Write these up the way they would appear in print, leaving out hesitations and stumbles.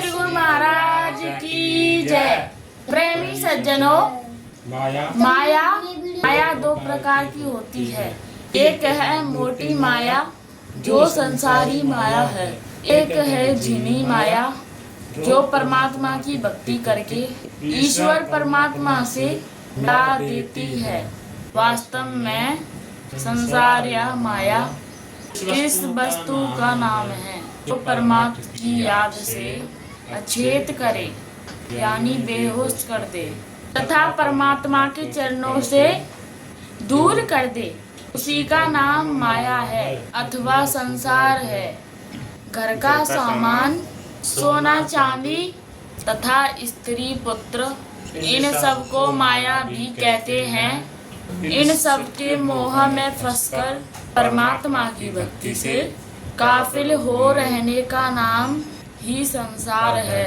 श्री गुरु महाराज की जय। प्रेमी सज्जनों, माया दो प्रकार की होती है। एक है मोटी माया जो संसारी माया है, एक है झिनी माया जो परमात्मा की भक्ति करके ईश्वर परमात्मा से ला देती है। वास्तव में संसार या माया इस वस्तु का नाम है जो परमात्मा की याद से अचेत करे, यानी बेहोश कर दे तथा परमात्मा के चरणों से दूर कर दे। उसी का नाम माया है अथवा संसार है। घर का सामान, सोना चांदी तथा स्त्री पुत्र, इन सब को माया भी कहते हैं। इन सब के मोह में फंसकर परमात्मा की भक्ति से काफिल हो रहने का नाम ही संसार है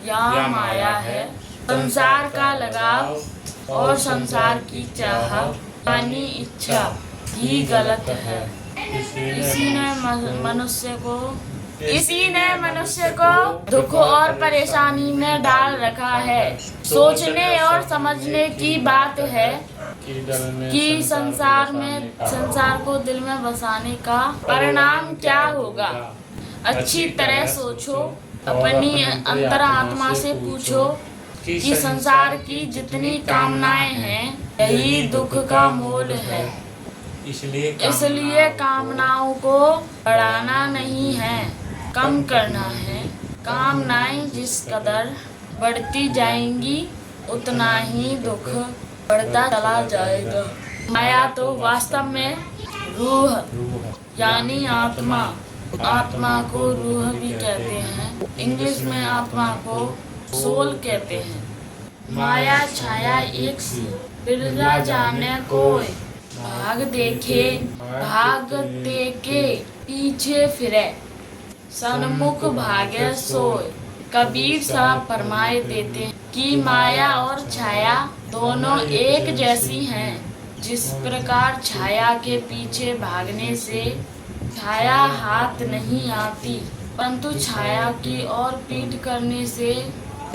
या माया है। संसार का लगाव और संसार की चाहत यानी इच्छा ही गलत है। इसी ने मनुष्य को दुख और परेशानी में डाल रखा है। सोचने और समझने की बात है कि संसार को दिल में बसाने का परिणाम क्या होगा। अच्छी तरह सोचो, अपनी अंतरात्मा से पूछो कि संसार की जितनी कामनाएं हैं यही दुख का मूल है। इसलिए कामनाओं को बढ़ाना नहीं है, कम करना है। कामनाएं जिस कदर बढ़ती जाएंगी उतना ही दुख बढ़ता चला जाएगा। माया तो वास्तव में रूह यानी आत्मा को रूह भी कहते हैं। इंग्लिश में आत्मा को सोल कहते हैं। माया छाया एक सी बिरला जाने कोई, भाग देखे पीछे फिरे, सन्मुख भागे सोए। कबीर साहब फरमाए देते हैं कि माया और छाया दोनों एक जैसी हैं। जिस प्रकार छाया के पीछे भागने से छाया हाथ नहीं आती, परंतु छाया की ओर पीठ करने से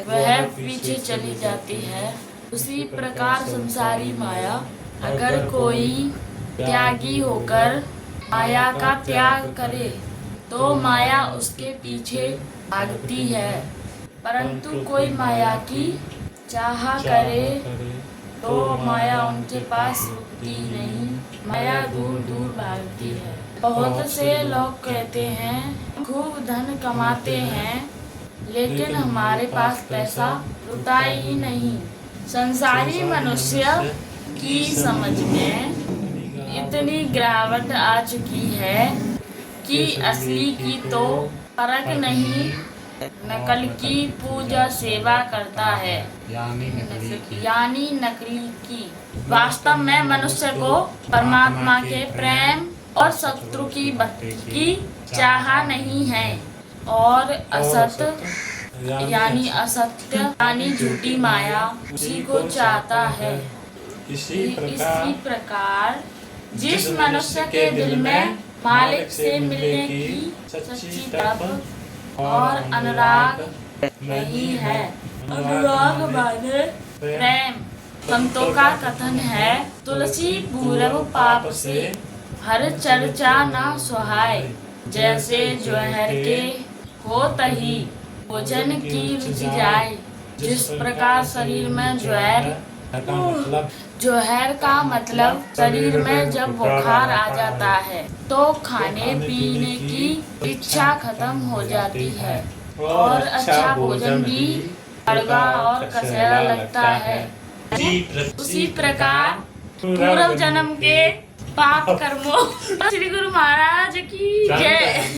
वह पीछे चली जाती है, उसी प्रकार संसारी माया अगर कोई त्यागी होकर माया का त्याग करे तो माया उसके पीछे भागती है। परंतु कोई माया की चाह करे तो माया उनके पास रुकती नहीं, माया दूर दूर भागती है। बहुत से लोग कहते हैं खूब धन कमाते हैं लेकिन हमारे पास पैसा रुकता ही नहीं। संसारी मनुष्य की समझ में इतनी गिरावट आ चुकी है कि असली की तो परख नहीं, नकल की पूजा सेवा करता है, यानी नकली की। वास्तव में मनुष्य को परमात्मा के प्रेम और शत्रु की भक्ति की चाह नहीं है और असत्य यानी झूठी माया उसी को चाहता है। इसी प्रकार जिस मनुष्य के दिल में मालिक से मिलने की सच्ची तड़प और अनुराग नहीं है, अनुराग माने प्रेम। संतों का कथन है, तुलसी पूरब पाप से हर चर्चा ना सुहाए। जैसे जौहर के हो तही भोजन की रुचि जाए। जिस प्रकार शरीर में जौहर का मतलब शरीर में जब बुखार आ जाता है तो खाने पीने की इच्छा खत्म हो जाती है और अच्छा भोजन भी कड़वा और कसेरा लगता है। उसी प्रकार पूर्व जन्म के पाप कर्मों। श्री गुरु महाराज की जय।